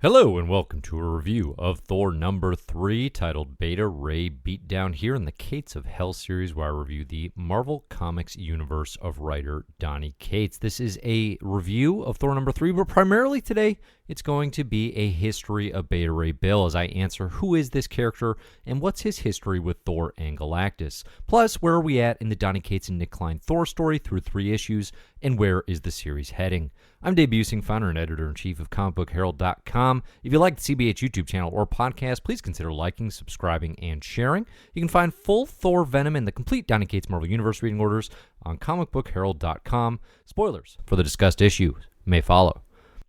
Hello and welcome to a review of Thor number 3, titled Beta Ray Beatdown, here in the Cates of Hell series, where I review the Marvel Comics universe of writer Donny Cates. This is a review of Thor number 3, but primarily today it's going to be a history of Beta Ray Bill as I answer who is this character and what's his history with Thor and Galactus. Plus, where are we at in the Donny Cates and Nic Klein Thor story through 3 issues, and where is the series heading? I'm Dave Busing, founder and editor-in-chief of comicbookherald.com. If you like the CBH YouTube channel or podcast, please consider liking, subscribing, and sharing. You can find full Thor Venom and the complete Donny Cates Marvel Universe reading orders on comicbookherald.com. Spoilers for the discussed issue may follow.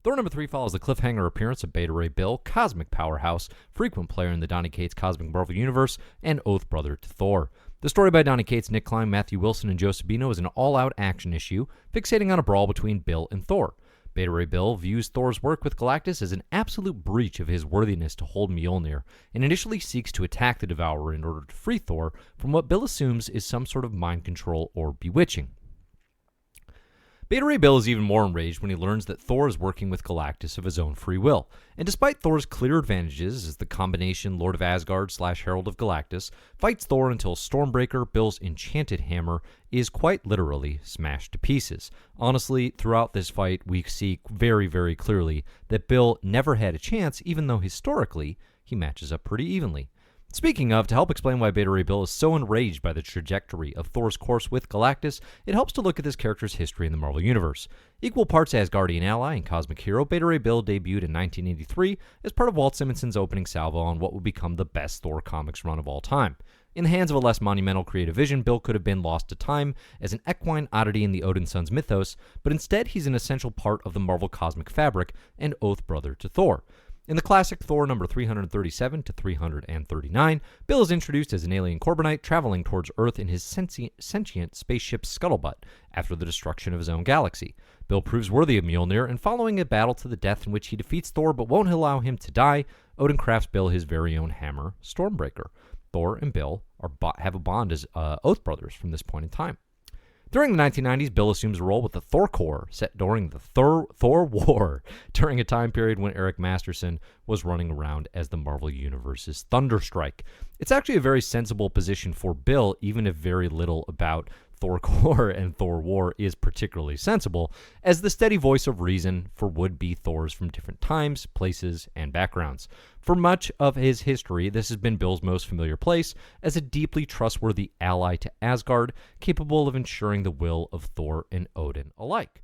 Thor number 3 follows the cliffhanger appearance of Beta Ray Bill, cosmic powerhouse, frequent player in the Donny Cates Cosmic Marvel Universe, and oath brother to Thor. The story by Donny Cates, Nic Klein, Matthew Wilson, and Joe Sabino is an all-out action issue, fixating on a brawl between Bill and Thor. Beta Ray Bill views Thor's work with Galactus as an absolute breach of his worthiness to hold Mjolnir, and initially seeks to attack the Devourer in order to free Thor from what Bill assumes is some sort of mind control or bewitching. Beta Ray Bill is even more enraged when he learns that Thor is working with Galactus of his own free will, and despite Thor's clear advantages as the combination Lord of Asgard / Herald of Galactus, fights Thor until Stormbreaker, Bill's enchanted hammer, is quite literally smashed to pieces. Honestly, throughout this fight, we see very, very clearly that Bill never had a chance, even though historically he matches up pretty evenly. Speaking of, to help explain why Beta Ray Bill is so enraged by the trajectory of Thor's course with Galactus, it helps to look at this character's history in the Marvel Universe. Equal parts Asgardian ally and cosmic hero, Beta Ray Bill debuted in 1983 as part of Walt Simonson's opening salvo on what would become the best Thor comics run of all time. In the hands of a less monumental creative vision, Bill could have been lost to time as an equine oddity in the Odin Sons mythos, but instead he's an essential part of the Marvel cosmic fabric and oath brother to Thor. In the classic Thor number 337 to 339, Bill is introduced as an alien Corbinite traveling towards Earth in his sentient spaceship Scuttlebutt after the destruction of his own galaxy. Bill proves worthy of Mjolnir, and following a battle to the death in which he defeats Thor but won't allow him to die, Odin crafts Bill his very own hammer, Stormbreaker. Thor and Bill have a bond as oath brothers from this point in time. During the 1990s, Bill assumes a role with the Thor Corps, set during the Thor War, during a time period when Eric Masterson was running around as the Marvel Universe's Thunderstrike. It's actually a very sensible position for Bill, even if very little about Thor Corps and Thor War is particularly sensible, as the steady voice of reason for would-be Thors from different times, places, and backgrounds. For much of his history, this has been Bill's most familiar place as a deeply trustworthy ally to Asgard, capable of ensuring the will of Thor and Odin alike.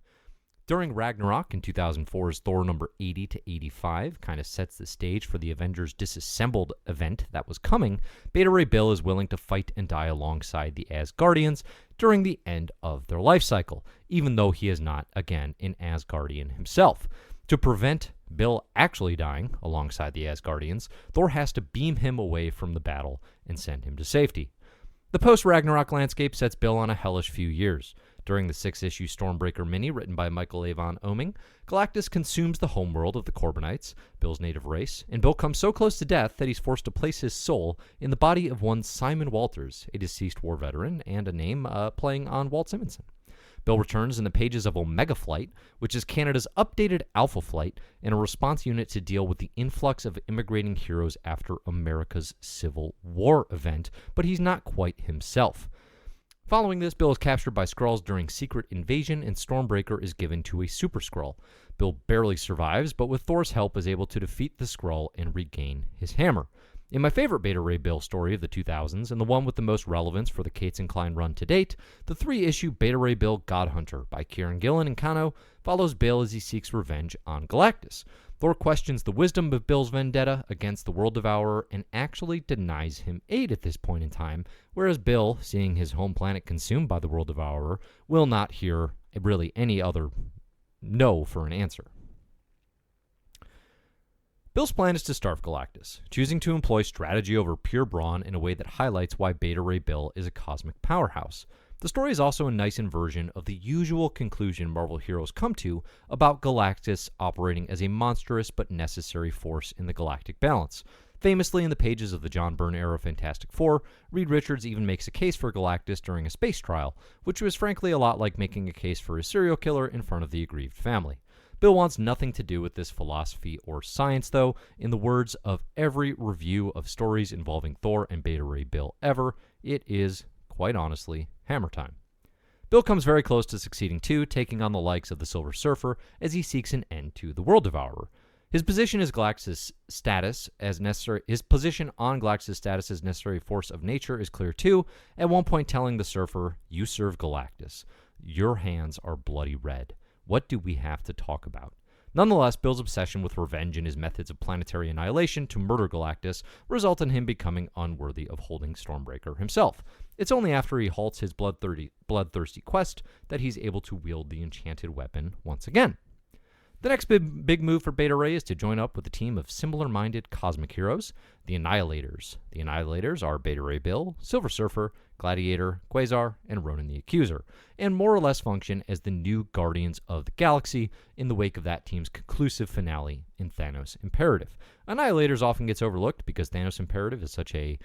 During Ragnarok in 2004's Thor number 80 to 85 kind of sets the stage for the Avengers Disassembled event that was coming. Beta Ray Bill is willing to fight and die alongside the Asgardians during the end of their life cycle, even though he is not, again, an Asgardian himself. To prevent Bill actually dying alongside the Asgardians, Thor has to beam him away from the battle and send him to safety. The post-Ragnarok landscape sets Bill on a hellish few years. During the 6-issue Stormbreaker mini written by Michael Avon Oeming, Galactus consumes the homeworld of the Corbinites, Bill's native race, and Bill comes so close to death that he's forced to place his soul in the body of one Simon Walters, a deceased war veteran and a name playing on Walt Simonson. Bill returns in the pages of Omega Flight, which is Canada's updated Alpha Flight, and a response unit to deal with the influx of immigrating heroes after America's Civil War event, but he's not quite himself. Following this, Bill is captured by Skrulls during Secret Invasion, and Stormbreaker is given to a Super Skrull. Bill barely survives, but with Thor's help is able to defeat the Skrull and regain his hammer. In my favorite Beta Ray Bill story of the 2000s, and the one with the most relevance for the Cates and Klein run to date, the 3-issue Beta Ray Bill God Hunter by Kieran Gillen and Kano follows Bill as he seeks revenge on Galactus. Thor questions the wisdom of Bill's vendetta against the World Devourer and actually denies him aid at this point in time, whereas Bill, seeing his home planet consumed by the World Devourer, will not hear really any other no for an answer. Bill's plan is to starve Galactus, choosing to employ strategy over pure brawn in a way that highlights why Beta Ray Bill is a cosmic powerhouse. The story is also a nice inversion of the usual conclusion Marvel heroes come to about Galactus operating as a monstrous but necessary force in the galactic balance. Famously, in the pages of the John Byrne-era Fantastic Four, Reed Richards even makes a case for Galactus during a space trial, which was frankly a lot like making a case for a serial killer in front of the aggrieved family. Bill wants nothing to do with this philosophy or science, though. In the words of every review of stories involving Thor and Beta Ray Bill ever, it is, quite honestly, hammer time. Bill comes very close to succeeding too, taking on the likes of the Silver Surfer as he seeks an end to the World Devourer. His position on Galactus' status as necessary force of nature is clear too, at one point telling the Surfer, "You serve Galactus. Your hands are bloody red. What do we have to talk about?" Nonetheless, Bill's obsession with revenge and his methods of planetary annihilation to murder Galactus result in him becoming unworthy of holding Stormbreaker himself. It's only after he halts his bloodthirsty quest that he's able to wield the enchanted weapon once again. The next big move for Beta Ray is to join up with a team of similar-minded cosmic heroes, the Annihilators. The Annihilators are Beta Ray Bill, Silver Surfer, Gladiator, Quasar, and Ronan the Accuser, and more or less function as the new Guardians of the Galaxy in the wake of that team's conclusive finale in Thanos Imperative. Annihilators often gets overlooked because Thanos Imperative is such a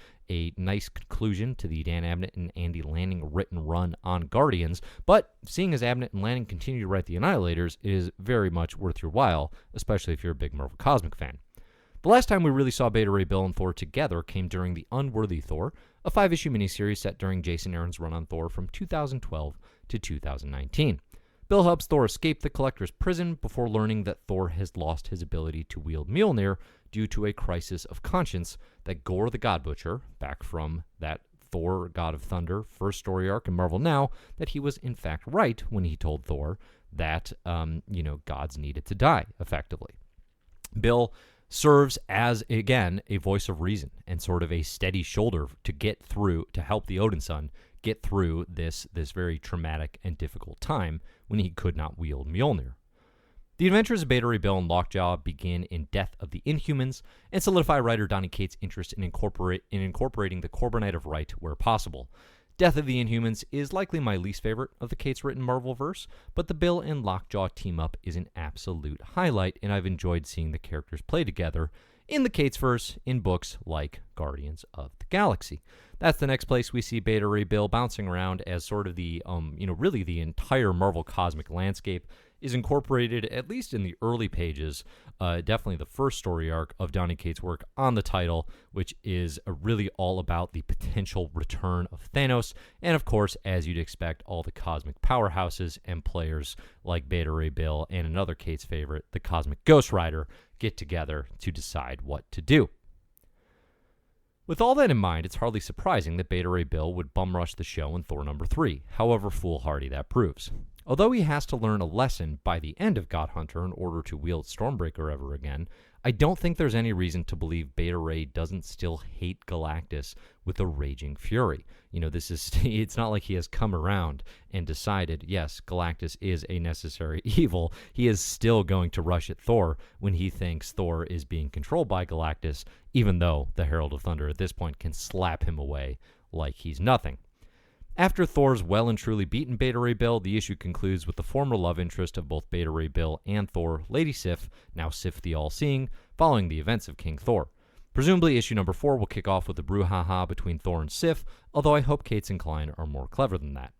nice conclusion to the Dan Abnett and Andy Lanning written run on Guardians, but seeing as Abnett and Lanning continue to write the Annihilators is very much worth your while, especially if you're a big Marvel Cosmic fan. The last time we really saw Beta Ray Bill and Thor together came during The Unworthy Thor, a 5-issue miniseries set during Jason Aaron's run on Thor from 2012 to 2019. Bill helps Thor escape the Collector's prison before learning that Thor has lost his ability to wield Mjolnir due to a crisis of conscience that Gore the God Butcher, back from that Thor God of Thunder first story arc in Marvel Now, that he was in fact right when he told Thor that, gods needed to die, effectively. Bill serves as, again, a voice of reason and sort of a steady shoulder to help the Odin Son get through this very traumatic and difficult time when he could not wield Mjolnir. The adventures of Beta Ray Bill and Lockjaw begin in Death of the Inhumans and solidify writer Donny Cates' interest in incorporating the Corbinite of Right where possible. Death of the Inhumans is likely my least favorite of the Cates-written Marvel-verse, but the Bill and Lockjaw team-up is an absolute highlight, and I've enjoyed seeing the characters play together in the Cates-verse in books like Guardians of the Galaxy. That's the next place we see Beta Ray Bill bouncing around as sort of the, really the entire Marvel cosmic landscape is incorporated, at least in the early pages, definitely the first story arc of Donny Cates' work on the title, which is really all about the potential return of Thanos, and of course, as you'd expect, all the cosmic powerhouses and players like Beta Ray Bill and another Cates favorite, the Cosmic Ghost Rider, get together to decide what to do. With all that in mind, it's hardly surprising that Beta Ray Bill would bum rush the show in Thor number 3, however foolhardy that proves. Although he has to learn a lesson by the end of God Hunter in order to wield Stormbreaker ever again, I don't think there's any reason to believe Beta Ray doesn't still hate Galactus with a raging fury. It's not like he has come around and decided, yes, Galactus is a necessary evil. He is still going to rush at Thor when he thinks Thor is being controlled by Galactus, even though the Herald of Thunder at this point can slap him away like he's nothing. After Thor's well and truly beaten Beta Ray Bill, the issue concludes with the former love interest of both Beta Ray Bill and Thor, Lady Sif, now Sif the All-Seeing, following the events of King Thor. Presumably, issue number 4 will kick off with a brouhaha between Thor and Sif, although I hope Cates and Klein are more clever than that.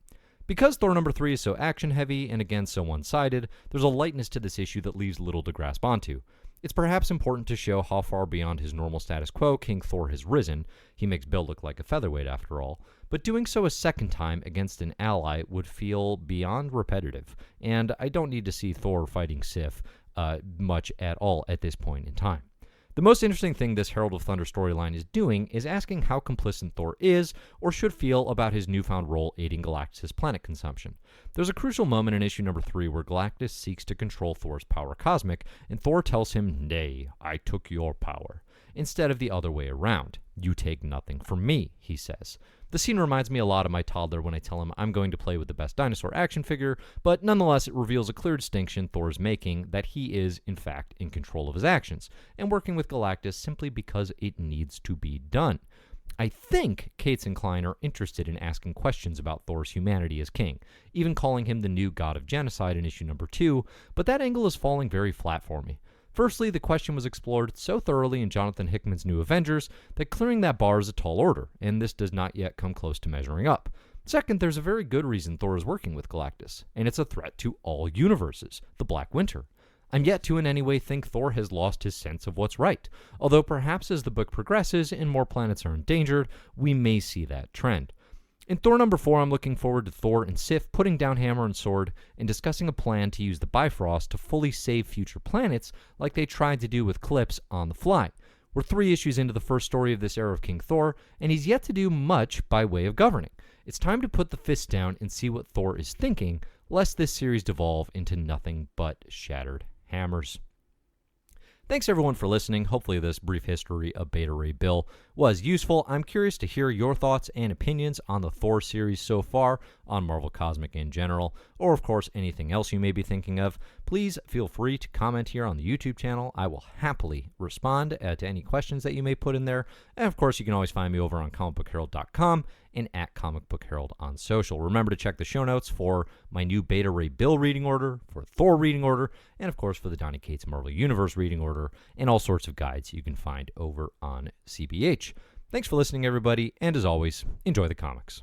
Because Thor number 3 is so action-heavy and again so one-sided, there's a lightness to this issue that leaves little to grasp onto. It's perhaps important to show how far beyond his normal status quo King Thor has risen. He makes Bill look like a featherweight after all, but doing so a second time against an ally would feel beyond repetitive, and I don't need to see Thor fighting Sif much at all at this point in time. The most interesting thing this Herald of Thunder storyline is doing is asking how complicit Thor is or should feel about his newfound role aiding Galactus' planet consumption. There's a crucial moment in issue number 3 where Galactus seeks to control Thor's power cosmic, and Thor tells him, "Nay, I took your power," instead of the other way around. "You take nothing from me," he says. The scene reminds me a lot of my toddler when I tell him I'm going to play with the best dinosaur action figure, but nonetheless it reveals a clear distinction Thor's making that he is, in fact, in control of his actions, and working with Galactus simply because it needs to be done. I think Cates and Klein are interested in asking questions about Thor's humanity as king, even calling him the new god of genocide in issue number 2, but that angle is falling very flat for me. Firstly, the question was explored so thoroughly in Jonathan Hickman's New Avengers that clearing that bar is a tall order, and this does not yet come close to measuring up. Second, there's a very good reason Thor is working with Galactus, and it's a threat to all universes, the Black Winter. I'm yet to in any way think Thor has lost his sense of what's right, although perhaps as the book progresses and more planets are endangered, we may see that trend. In Thor number 4, I'm looking forward to Thor and Sif putting down hammer and sword and discussing a plan to use the Bifrost to fully save future planets like they tried to do with Clips on the fly. We're 3 issues into the first story of this era of King Thor, and he's yet to do much by way of governing. It's time to put the fist down and see what Thor is thinking, lest this series devolve into nothing but shattered hammers. Thanks everyone for listening. Hopefully this brief history of Beta Ray Bill was useful. I'm curious to hear your thoughts and opinions on the Thor series so far, on Marvel Cosmic in general, or of course anything else you may be thinking of. Please feel free to comment here on the YouTube channel. I will happily respond to any questions that you may put in there. And of course you can always find me over on comicbookherald.com and at Comic Book Herald on social. Remember to check the show notes for my new Beta Ray Bill reading order, for Thor reading order, and of course for the Donny Cates Marvel Universe reading order, and all sorts of guides you can find over on CBH. Thanks for listening, everybody, and as always, enjoy the comics.